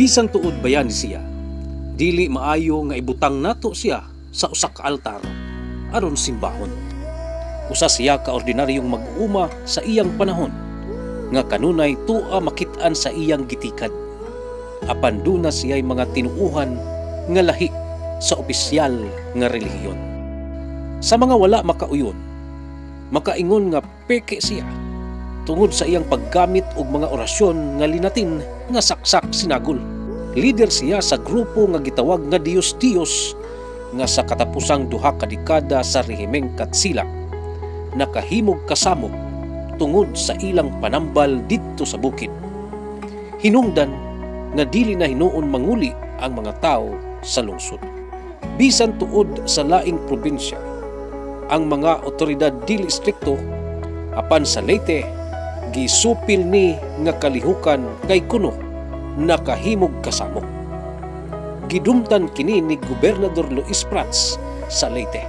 Bisan tuod bayani siya, dili maayo nga ibutang nato siya sa usa ka altar aron simbahon. Usa siya ka ordinaryong mag-uuma sa iyang panahon nga kanunay tua makit-an sa iyang gitikad. Apan duna siya'y mga tinuuhan nga lahi sa opisyal nga relihiyon. Sa mga wala makauyon, makaingon nga peke siya tungod sa iyang paggamit og mga orasyon nga linatin nga saksak sinagol. Leader siya sa grupo nga gitawag nga Diyos-Diyos nga sa katapusang duha ka dekada sa rehimeng Katsila nakahimog kasamok tungod sa ilang panambal didto sa bukid. Hinungdan nga dili na hinuon manguli ang mga tao sa lungsod. Bisan tuod sa laing probinsya, ang mga otoridad dili strikto, apan sa Leyte gisupil ni nga kalihukan kay kuno nakahimog kasamok. Gidumtan kini ni Gobernador Luis Prats sa Leyte.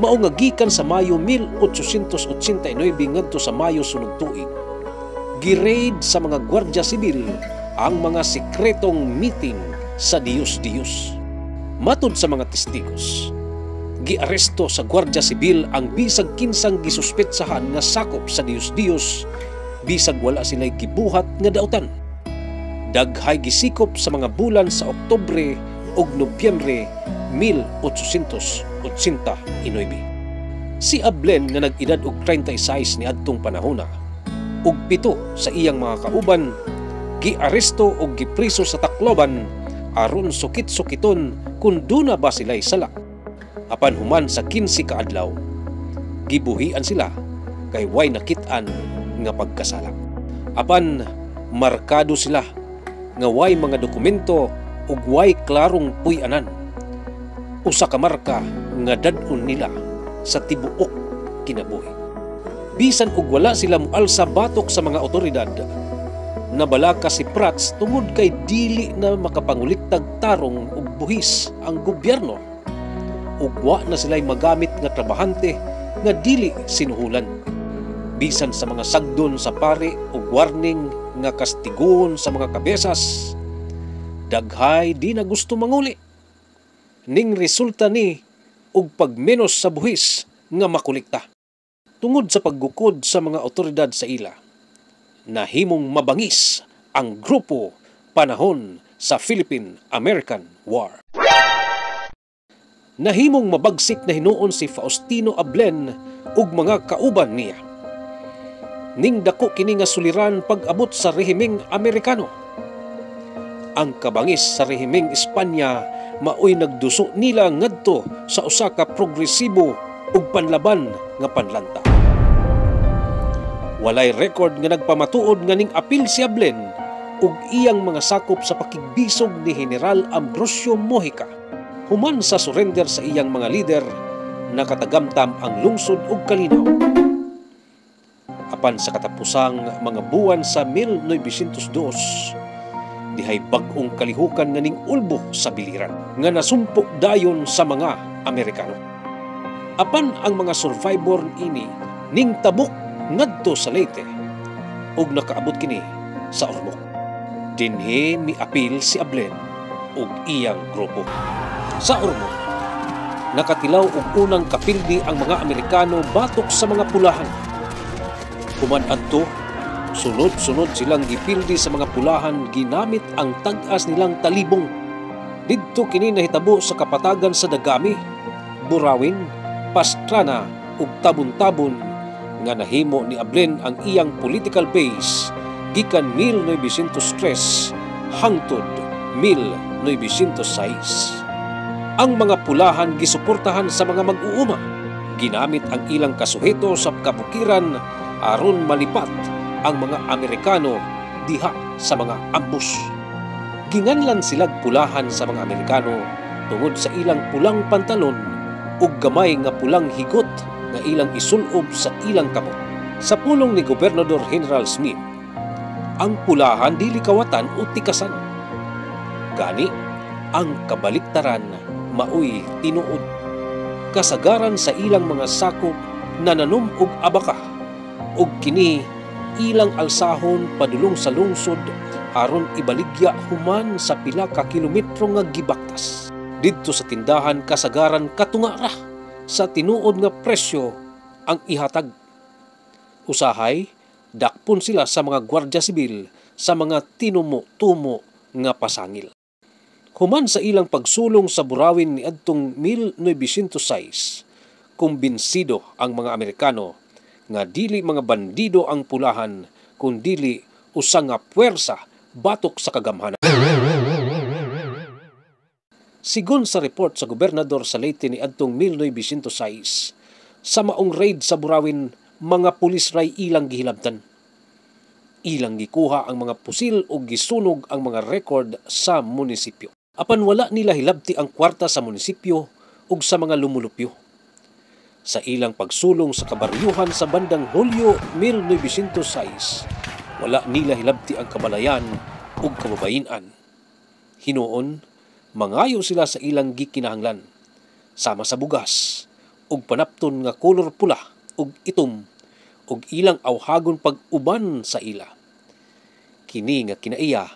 Mao nga gikan sa Mayo 1889 ngadto sa Mayo sunod tuig, gi-raid sa mga gwardya sibil ang mga sekretong meeting sa Diyos-Diyos. Matod sa mga testigos, giaresto sa gwardya sibil ang bisag kinsang gisuspetsahan nga sakop sa Diyos-Diyos bisag wala sila'y gibuhat nga dautan. Daghay gisikop sa mga bulan sa Oktubre ug Nobyembre 1889. Si Ablen nga nag-edad og 36 ni adtong panahona ug 7 sa iyang mga kauban giaresto ug gipriso sa Tacloban aron sukit-sukiton kung duna ba sila'y sala. Apan human sa 15 ka adlaw, gibuhian sila kay way nakit-an nga pagkasala. Apan markado sila nga way mga dokumento ug way klarong puy-anan. Usa ka marka nga dad-on nila sa tibuok kinabuhi. Bisan ug wala sila mualsa batok sa mga otoridad, nabalaka si Prats tungod kay dili na makapanguliktag tarong ug buhis ang gobyerno ug wa na sila'y magamit nga trabahante nga dili sinuhulan. Bisan sa mga sagdon sa pare ug warning nga kastigon sa mga kabesas, daghay di na gusto manguli. Ning resulta ni ug pagmenos sa buhis nga makulikta. Tungod sa paggukod sa mga otoridad sa ila, nahimong mabangis ang grupo panahon sa Philippine-American War. Nahimong mabagsik na hinuon si Faustino Ablen ug mga kauban niya. Ning dako kini nga suliran pag-abot sa rehimeng Amerikano. Ang kabangis sa rehimeng Espanya maoy nagduso nila ngadto sa usa ka progresibo ug panlaban nga panlanta. Walay record nga nagpamatuod nga ning apil si Ablen ug iyang mga sakop sa pakigbisog ni General Ambrosio Mojica. Human sa surrender sa iyang mga lider, nakatagamtam ang lungsod ug kalinaw. Apan sa katapusang mga buwan sa 1902, dihay bag-ong kalihukan nga ning ulbo sa biliran nga nasumpok dayon sa mga Amerikano. Apan ang mga survivor ini ning tabok ngadto sa Leyte ug nakaabot kini sa Ormoc. Dinhi miapil si Ablen ug iyang grupo. Sa Ormoc, nakatilaw og unang kapildi ang mga Amerikano batok sa mga pulahan. Human adto, sunod-sunod silang gipildi sa mga pulahan ginamit ang tag-as nilang talibong. Didto kini nahitabo sa kapatagan sa Dagami, Burawin, Pastrana ug Tabon-Tabon nga nahimo ni Ablen ang iyang political base gikan 1903 hangtod 1906. Ang mga pulahan gisuportahan sa mga mag-uuma. Ginamit ang ilang kasuheto sa kabukiran aron malipat ang mga Amerikano diha sa mga ambush. Ginganlan silag pulahan sa mga Amerikano tungod sa ilang pulang pantalon ug gamay nga pulang higot nga ilang isulob sa ilang kamot. Sa pulong ni Gobernador General Smith, ang pulahan dili kawatan o tikasan. Gani, ang kabaliktaran maoy tinuod. Kasagaran sa ilang mga sakop nananom og abaka ug kini ilang alsahon padulong sa lungsod aron ibaligya human sa pila ka kilometro nga gibaktas. Didto sa tindahan kasagaran katunga ra sa tinuod nga presyo ang ihatag. Usahay, dakpon sila sa mga gwardya sibil sa mga tinumo-tumo nga pasangil. Human sa ilang pagsulong sa burawin ni adtong 1906, kumbinsido ang mga Amerikano nga dili mga bandido ang pulahan kundili usa nga puwersa batok sa kagamhanan. Sigon sa report sa gobernador sa Leyte ni adtong 1906, sa maong raid sa burawin, mga pulis ray ilang gihilabtan. Ilang gikuha ang mga pusil o gisunog ang mga record sa munisipyo. Apan wala nila hilabti ang kwarta sa munisipyo ug sa mga lumulupyo. Sa ilang pagsulong sa kabaryuhan sa bandang Hulyo 1906, wala nila hilabti ang kabalayan ug kababayin-an. Hinuon, mangayo sila sa ilang gikinahanglan, sama sa bugas, ug panapton nga kolor pula ug itom, ug ilang awhagon pag-uban sa ila. Kini nga kinaiya,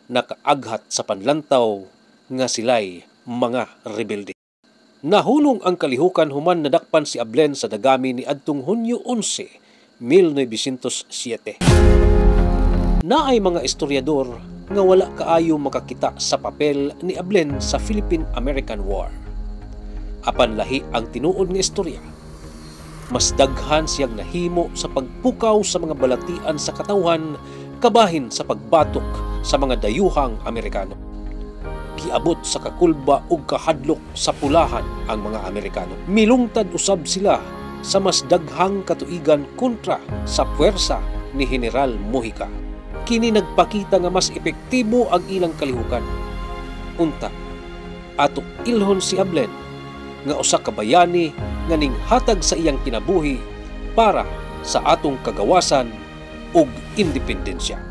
nakaaghat sa panlantaw nga sila'y mga rebelde. Nahulong ang kalihukan human nadakpan si Ablen sa dagami ni adtong Hunyo 11, 1907. Naay mga historiador nga wala kaayo makakita sa papel ni Ablen sa Philippine-American War. Apan lahi ang tinuod nga istorya. Mas daghan siyang nahimo sa pagpukaw sa mga balatian sa katawhan kabahin sa pagbatok sa mga dayuhang Amerikano. Giabot sa kakulba ug kahadlok sa pulahan ang mga Amerikano. Milungtad usab sila sa mas daghang katuigan kontra sa puwersa ni General Mojica. Kini nagpakita nga mas epektibo ang ilang kalihukan. Unta, ato ilhon si Ablen nga usa ka bayani nga ninghatag sa iyang kinabuhi para sa atong kagawasan ug independensya.